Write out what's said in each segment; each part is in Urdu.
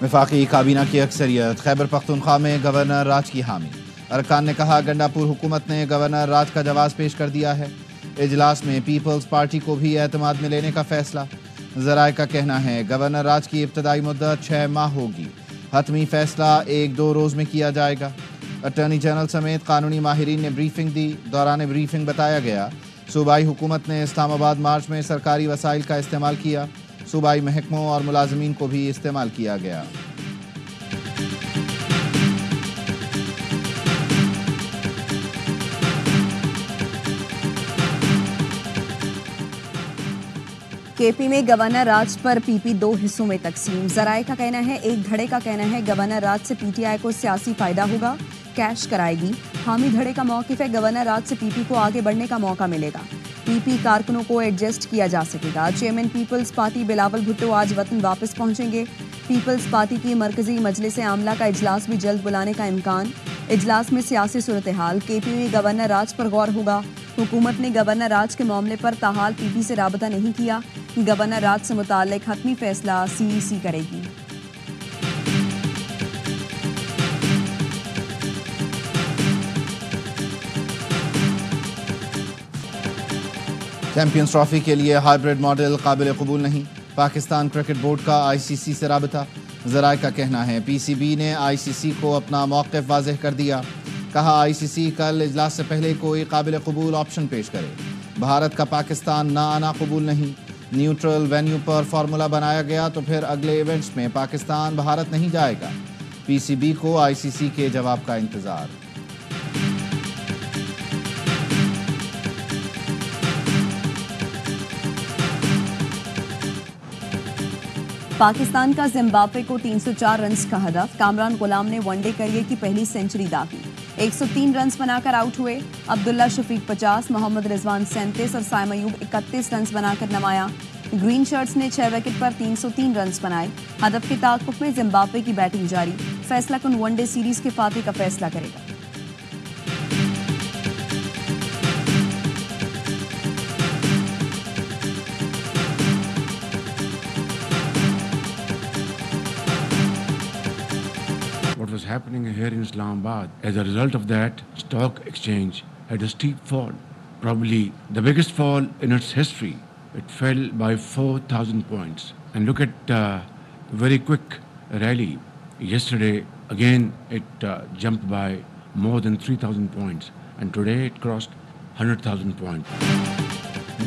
وفاقی کابینہ کی اکثریت خیبر پختونخوا میں گورنر راج کی حامی۔ ارکان نے کہا گنڈا پور حکومت نے گورنر راج کا جواز پیش کر دیا ہے۔ اجلاس میں پیپلز پارٹی کو بھی اعتماد میں لینے کا فیصلہ۔ ذرائع کا کہنا ہے گورنر راج کی ابتدائی مدت 6 ماہ ہوگی، حتمی فیصلہ 1-2 روز میں کیا جائے گا۔ اٹارنی جنرل سمیت قانونی ماہرین نے بریفنگ دی۔ دوران بریفنگ بتایا گیا صوبائی حکومت نے اسلام آباد مارچ میں سرکاری وسائل کا استعمال کیا، صوبائی محکموں اور ملازمین کو بھی استعمال کیا گیا۔ کے پی میں گورنر راج پر پی پی 2 حصوں میں تقسیم۔ ذرائع کا کہنا ہے ایک دھڑے کا کہنا ہے گورنر راج سے پی ٹی آئی کو سیاسی فائدہ ہوگا، کیش کرائے گی۔ حامی دھڑے کا موقف ہے گورنر راج سے پی پی کو آگے بڑھنے کا موقع ملے گا، پی پی کارکنوں کو ایڈجسٹ کیا جا سکے گا۔ چیئرمین پیپلز پارٹی بلاول بھٹو آج وطن واپس پہنچیں گے۔ پیپلز پارٹی کی مرکزی مجلس عاملہ کا اجلاس بھی جلد بلانے کا امکان۔ اجلاس میں سیاسی صورتحال، کے پی میں گورنر راج پر غور ہوگا۔ حکومت نے گورنر راج کے معاملے پر تاحال پی پی سے رابطہ نہیں کیا، گورنر راج سے متعلق حتمی فیصلہ سی ای سی کرے گی۔ چیمپئنز ٹرافی کے لیے ہائیبرڈ ماڈل قابل قبول نہیں، پاکستان کرکٹ بورڈ کا آئی سی سی سے رابطہ۔ ذرائع کا کہنا ہے پی سی بی نے آئی سی سی کو اپنا موقف واضح کر دیا، کہا آئی سی سی کل اجلاس سے پہلے کوئی قابل قبول آپشن پیش کرے۔ بھارت کا پاکستان نہ آنا قبول نہیں، نیوٹرل وینیو پر فارمولا بنایا گیا تو پھر اگلے ایونٹس میں پاکستان بھارت نہیں جائے گا۔ پی سی بی کو آئی سی سی کے جواب کا انتظار۔ پاکستان کا زمبابوے کو 304 رنز کا ہدف، کامران غلام نے ون ڈے کیریئر کی پہلی سنچری داغی، 103 رنز بنا کر آؤٹ ہوئے۔ عبداللہ شفیق 50، محمد رضوان 37 اور سائم ایوب 31 رنز بنا کر نمایاں۔ گرین شرٹس نے 6 وکٹ پر 303 رنز بنائے۔ ہدف کے تعاقب میں زمبابوے کی بیٹنگ جاری، فیصلہ کن ون ڈے سیریز کے فاتح کا فیصلہ کرے گا۔ What was happening here in Islamabad, as a result of that, stock exchange had a steep fall, probably the biggest fall in its history. It fell by 4,000 points. And look at very quick rally. Yesterday, again, it jumped by more than 3,000 points. And today, it crossed 100,000 points.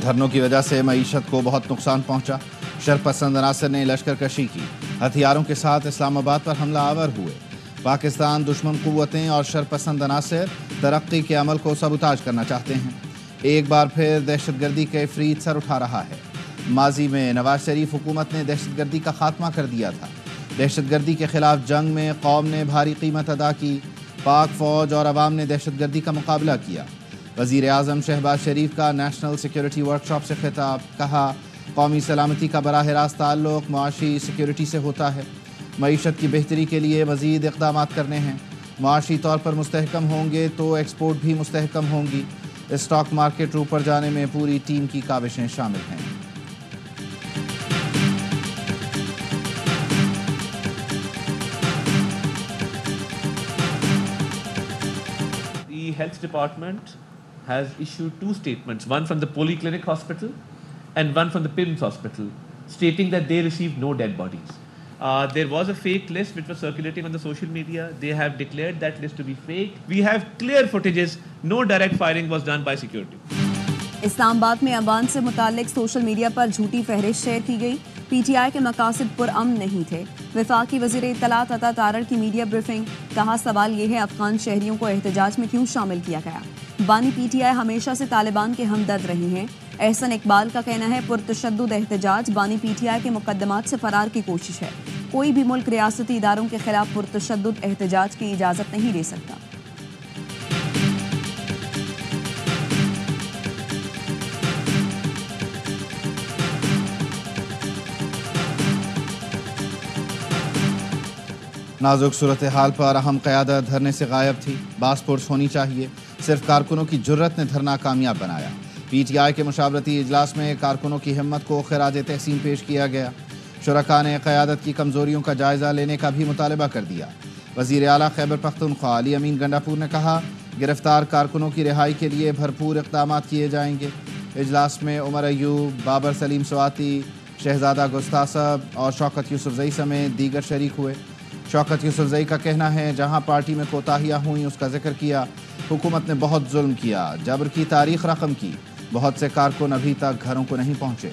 دھرنوں کی وجہ سے معیشت کو بہت نقصان پہنچا۔ شرپسند عناصر نے لشکر کشی کی، ہتھیاروں کے ساتھ اسلام آباد پر حملہ آور ہوئے۔ پاکستان دشمن قوتیں اور شرپسند عناصر ترقی کے عمل کو سبوتاژ کرنا چاہتے ہیں۔ ایک بار پھر دہشت گردی کے عفریت سر اٹھا رہا ہے۔ ماضی میں نواز شریف حکومت نے دہشت گردی کا خاتمہ کر دیا تھا۔ دہشت گردی کے خلاف جنگ میں قوم نے بھاری قیمت ادا کی، پاک فوج اور عوام نے دہشت گردی کا مقابلہ کیا۔ وزیر اعظم شہباز شریف کا نیشنل سیکیورٹی ورکشاپ سے خطاب، کہا قومی سلامتی کا براہ راست تعلق معاشی سیکیورٹی سے ہوتا ہے۔ معیشت کی بہتری کے لیے مزید اقدامات کرنے ہیں۔ معاشی طور پر مستحکم ہوں گے تو ایکسپورٹ بھی مستحکم ہوں گی۔ اسٹاک مارکیٹ اوپر جانے میں پوری ٹیم کی کاوشیں شامل ہیں۔ The Health Department has issued 2 statements, one from the Polyclinic Hospital and one from the PIMS Hospital, stating that they received no dead bodies. There was a fake list which was circulating on the social media. They have declared that list to be fake. We have clear footages. No direct firing was done by security. اسلام آباد میں ایوان سے متعلق سوشل میڈیا پر جھوٹی فہرست شیئر کی گئی، پی ٹی آئی کے مقاصد پرامن نہیں تھے۔ وفاقی وزیر اطلاعات عطا تارڑ کی میڈیا بریفنگ، کہا سوال یہ ہے افغان شہریوں کو احتجاج میں کیوں شامل کیا گیا۔ بانی پی ٹی آئی ہمیشہ سے طالبان کے ہمدرد رہی ہیں۔ احسن اقبال کا کہنا ہے پرتشدد احتجاج بانی پی ٹی آئی کے مقدمات سے فرار کی کوشش ہے۔ کوئی بھی ملک ریاستی اداروں کے خلاف پرتشدد احتجاج کی اجازت نہیں دے سکتا۔ نازک صورتحال پر اہم قیادت دھرنے سے غائب تھی، باس پرس ہونی چاہیے، صرف کارکنوں کی جرت نے دھرنا کامیاب بنایا۔ پی ٹی آئی کے مشاورتی اجلاس میں کارکنوں کی ہمت کو خراج تحسین پیش کیا گیا۔ شرکا نے قیادت کی کمزوریوں کا جائزہ لینے کا بھی مطالبہ کر دیا۔ وزیر اعلیٰ خیبر پختونخوا علی امین گنڈاپور نے کہا گرفتار کارکنوں کی رہائی کے لیے بھرپور اقدامات کیے جائیں گے۔ اجلاس میں عمر ایوب، بابر سلیم سواتی، شہزادہ گستاصب اور شوکت یوسفزئی سمیت دیگر شریک ہوئے۔ شوکت یوسفزئی کا کہنا ہے جہاں پارٹی میں کوتاہیاں ہوئیں اس کا ذکر کیا۔ حکومت نے بہت ظلم کیا، جبر کی تاریخ رقم کی، بہت سے کارکن ابھی تک گھروں کو نہیں پہنچے۔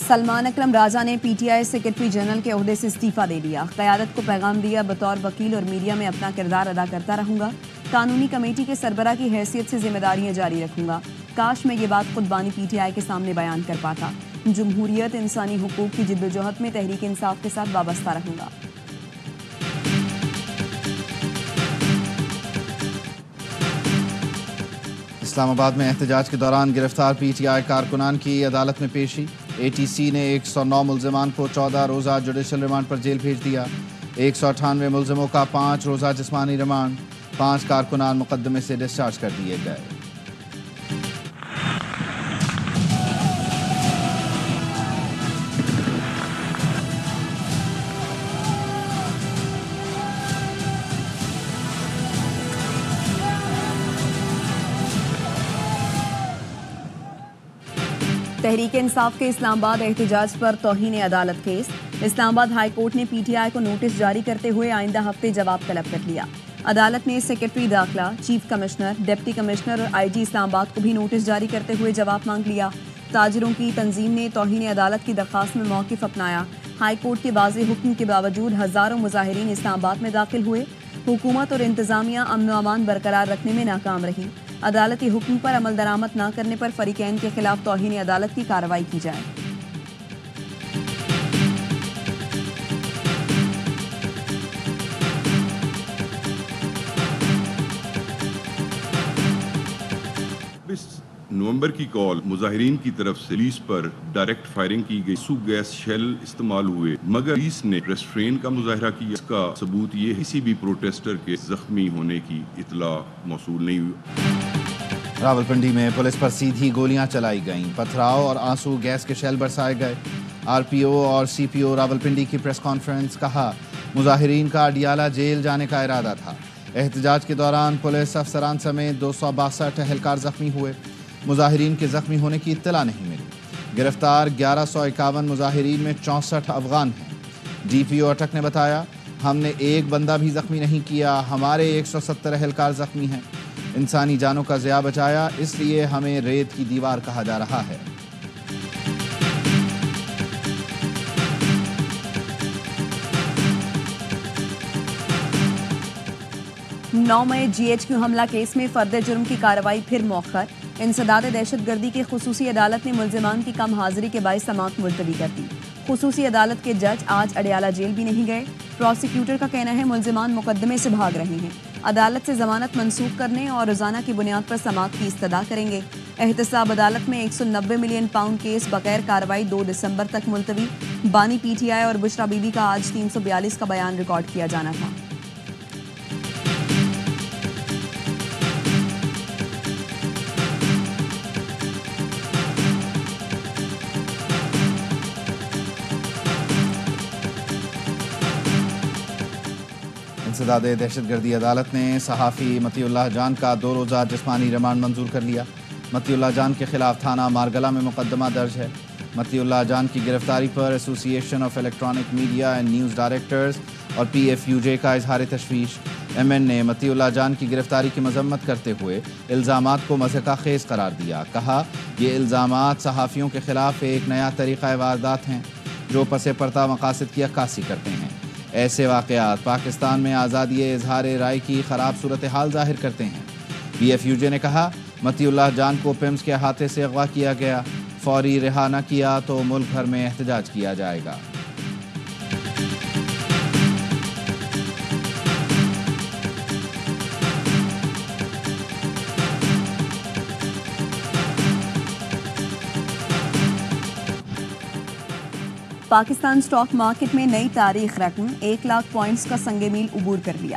سلمان اکرم راجہ نے P T I secretary general کے عہدے سے استعفیٰ دے دیا۔ قیادت کو پیغام دیا بطور وکیل اور میڈیا میں اپنا کردار ادا کرتا رہوں گا، قانونی کمیٹی کے سربراہ کی حیثیت سے ذمہ داریاں جاری رکھوں گا۔ کاش میں یہ بات خود بانی پی ٹی آئی کے سامنے بیان کر پاتا۔ جمہوریت انسانی حقوق کی جدوجہد میں تحریک انصاف کے ساتھ وابستہ رہوں گا۔ اسلام آباد میں احتجاج کے دوران گرفتار پی ٹی آئی کارکنان کی عدالت میں پیشی۔ اے ٹی سی نے 109 ملزمان کو 14 روزہ جوڈیشل ریمانڈ پر جیل بھیج دیا۔ 198 ملزموں کا 5 روزہ جسمانی ریمانڈ۔ 5 کارکنان مقدمے سے ڈسچارج کر دیے گئے۔ تحریک انصاف کے اسلام آباد احتجاج پر توہین عدالت کیس۔ اسلام آباد ہائی کورٹ نے پی ٹی آئی کو نوٹس جاری کرتے ہوئے آئندہ ہفتے جواب طلب کر لیا۔ عدالت نے سیکرٹری داخلہ، چیف کمشنر، ڈپٹی کمشنر اور آئی جی اسلام آباد کو بھی نوٹس جاری کرتے ہوئے جواب مانگ لیا۔ تاجروں کی تنظیم نے توہین عدالت کی درخواست میں موقف اپنایا۔ ہائی کورٹ کے واضح حکم کے باوجود ہزاروں مظاہرین اسلام آباد میں داخل ہوئے۔ حکومت اور انتظامیہ امن و امان برقرار رکھنے میں ناکام رہی۔ عدالتی حکم پر عمل درآمد نہ کرنے پر فریقین کے خلاف توہین عدالت کی کارروائی کی جائے۔ 24 نومبر کی کال مظاہرین کی طرف سے پولیس پر ڈائریکٹ فائرنگ کی گئی، سو گیس شیل استعمال ہوئے، مگر پولیس نے ریسٹرین کا مظاہرہ کیا۔ اس کا ثبوت یہ کسی بھی پروٹیسٹر کے زخمی ہونے کی اطلاع موصول نہیں ہوئی۔ راولپنڈی میں پولیس پر سیدھی گولیاں چلائی گئیں، پتھراؤ اور آنسو گیس کے شیل برسائے گئے۔ آر پی او اور سی پی او راولپنڈی کی پریس کانفرنس، کہا مظاہرین کا اڈیالہ جیل جانے کا ارادہ تھا۔ احتجاج کے دوران پولیس افسران سمیت 262 اہلکار زخمی ہوئے۔ مظاہرین کے زخمی ہونے کی اطلاع نہیں ملی۔ گرفتار 1151 مظاہرین میں 64 افغان ہیں۔ ڈی پی او اٹک نے بتایا ہم نے ایک بندہ بھی زخمی نہیں کیا، ہمارے 170 اہلکار زخمی ہیں۔ انسانی جانوں کا ضیاع بچایا، اس لیے ہمیں ریت کی دیوار کہا جا رہا ہے۔ مئی جی ایچ کیو حملہ کیس میں فرد جرم کی کارروائی پھر مؤخر۔ انسداد دہشت گردی کی خصوصی عدالت نے ملزمان کی کم حاضری کے باعث سماعت ملتوی کر دی۔ خصوصی عدالت کے جج آج اڈیالہ جیل بھی نہیں گئے۔ پروسیکیوٹر کا کہنا ہے ملزمان مقدمے سے بھاگ رہے ہیں، عدالت سے ضمانت منسوخ کرنے اور روزانہ کی بنیاد پر سماعت کی استدعا کریں گے۔ احتساب عدالت میں 190 ملین پاؤنڈ کیس بغیر کارروائی 2 دسمبر تک ملتوی۔ بانی پی ٹی آئی اور بشرا بی بی کا آج 342 کا بیان ریکارڈ کیا جانا تھا۔ انسداد دہشت گردی عدالت نے صحافی مطیع اللہ جان کا 2 روزہ جسمانی ریمانڈ منظور کر لیا۔ مطیع اللہ جان کے خلاف تھانہ مارگلہ میں مقدمہ درج ہے۔ مطیع اللہ جان کی گرفتاری پر ایسوسی ایشن of electronic media and news directors اور پی ایف یو جے کا اظہار تشویش۔ ایم این نے مطیع اللہ جان کی گرفتاری کی مذمت کرتے ہوئے الزامات کو مضحکہ خیز قرار دیا۔ کہا یہ الزامات صحافیوں کے خلاف ایک نیا طریقہ واردات ہیں جو پس پردہ مقاصد کی عکاسی کرتے ہیں۔ ایسے واقعات پاکستان میں آزادی اظہار رائے کی خراب صورتحال ظاہر کرتے ہیں۔ پی ایف یو جے نے کہا مطیع اللہ جان کو پیمز کے احاطے سے اغوا کیا گیا، فوری رہا نہ کیا تو ملک بھر میں احتجاج کیا جائے گا۔ پاکستان سٹاک مارکیٹ میں نئی تاریخ رقم 1 لاکھ پوائنٹس کا سنگ میل عبور کر لیا۔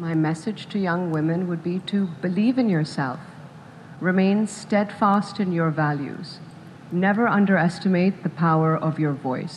My message to young women would be to believe in yourself, remain steadfast in your values, never underestimate the power of your voice.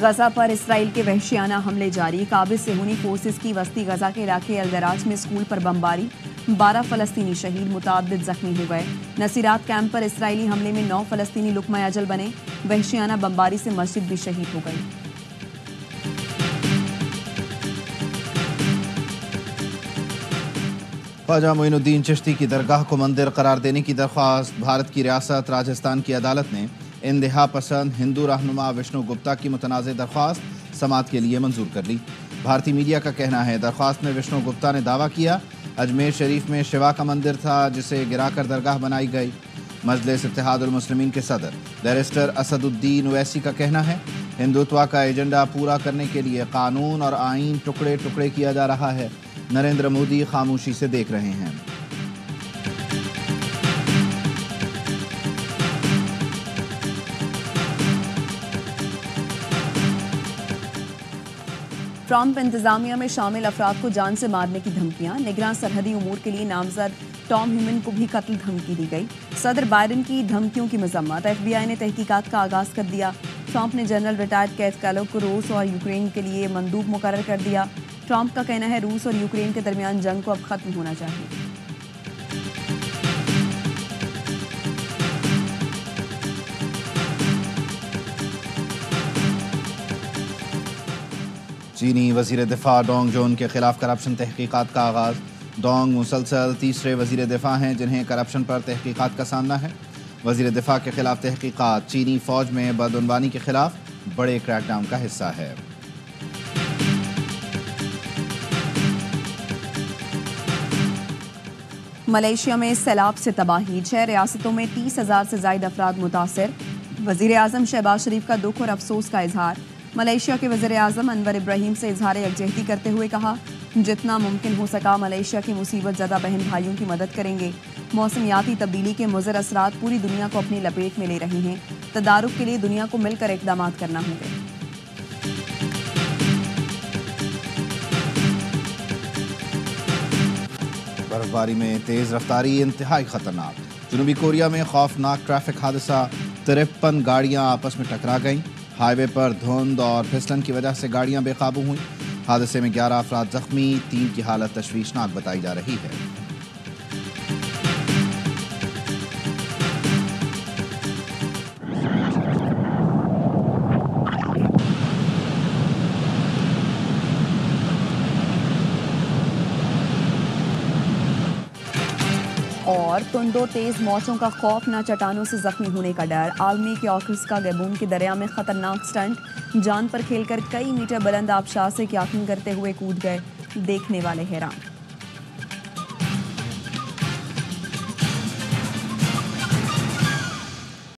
Gaza پر اسرائیل کے وحشیانہ حملے جاری. قابض صہیونی فورسز کی وسطی غزہ کے علاقے الدراج میں اسکول پر بمباری. 12 فلسطینی شہید، متعدد زخمی ہو گئے. نصیرات کیمپ پر اسرائیلی حملے میں 9 فلسطینی لقمہ اجل بنے. وحشیانہ بمباری سے مسجد بھی شہید ہو گئی. خواجہ معین الدین چشتی کی درگاہ کو مندر قرار دینے کی درخواست. بھارت کی ریاست راجستھان کی عدالت نے انتہا پسند ہندو رہنما وشنو گپتا کی متنازع درخواست سماعت کے لیے منظور کر لی. بھارتی میڈیا کا کہنا ہے درخواست میں وشنو گپتا نے دعویٰ کیا اجمیر شریف میں شیوا کا مندر تھا جسے گرا کر درگاہ بنائی گئی. مجلس اتحاد المسلمین کے صدر بیرسٹر اسد الدین اویسی کا کہنا ہے ہندوتوا کا ایجنڈا پورا کرنے کے لیے قانون اور آئین ٹکڑے ٹکڑے کیا جا رہا ہے. نریندر مودی خاموشی سے دیکھ رہے ہیں. ٹرمپ انتظامیہ میں شامل افراد کو جان سے مارنے کی دھمکیاں. نگراں سرحدی امور کے لیے نامزد ٹام ہیمن کو بھی قتل دھمکی دی گئی. صدر بائیڈن کی دھمکیوں کی مذمت. ایف بی آئی نے تحقیقات کا آغاز کر دیا. ٹرمپ نے جنرل ریٹائرڈ کیف کیلو کو روس اور یوکرین کے لیے مندوب مقرر کر دیا. ٹرمپ کا کہنا ہے روس اور یوکرین کے درمیان جنگ کو اب ختم ہونا چاہیے. چینی وزیر دفاع ڈونگ جون کے خلاف کرپشن تحقیقات کا آغاز. ڈونگ مسلسل تیسرے وزیر دفاع ہیں جنہیں کرپشن پر تحقیقات کا سامنا ہے. وزیر دفاع کے خلاف تحقیقات چینی فوج میں بدعنوانی کے خلاف بڑے کریک ڈاؤن کا حصہ ہے. ملائیشیا میں سیلاب سے تباہی. 6 ریاستوں میں 30,000 سے زائد افراد متاثر. وزیر اعظم شہباز شریف کا دکھ اور افسوس کا اظہار. ملائیشیا کے وزیر اعظم انور ابراہیم سے اظہار یکجہتی کرتے ہوئے کہا جتنا ممکن ہو سکا ملائیشیا کے مصیبت زدہ بہن بھائیوں کی مدد کریں گے. موسمیاتی تبدیلی کے مضر اثرات پوری دنیا کو اپنی لپیٹ میں لے رہے ہیں. تدارک کے لیے دنیا کو مل کر اقدامات کرنا ہوں گے. برفباری میں تیز رفتاری انتہائی خطرناک. جنوبی کوریا میں خوفناک ٹریفک حادثہ. 53 گاڑیاں آپس میں ٹکرا گئیں. ہائی وے پر دھند اور پھسلن کی وجہ سے گاڑیاں بے قابو ہوئیں. حادثے میں 11 افراد زخمی. 3 کی حالت تشویشناک بتائی جا رہی ہے. اور تند و تیز موچوں کا خوف، نہ چٹانوں سے زخمی ہونے کا ڈر. عالمی کے آکرس کا گیبون کے دریا میں خطرناک سٹنٹ. جان پر کھیل کر کئی میٹر بلند آبشار سے کیاکنگ کرتے ہوئے کود گئے. دیکھنے والے حیران.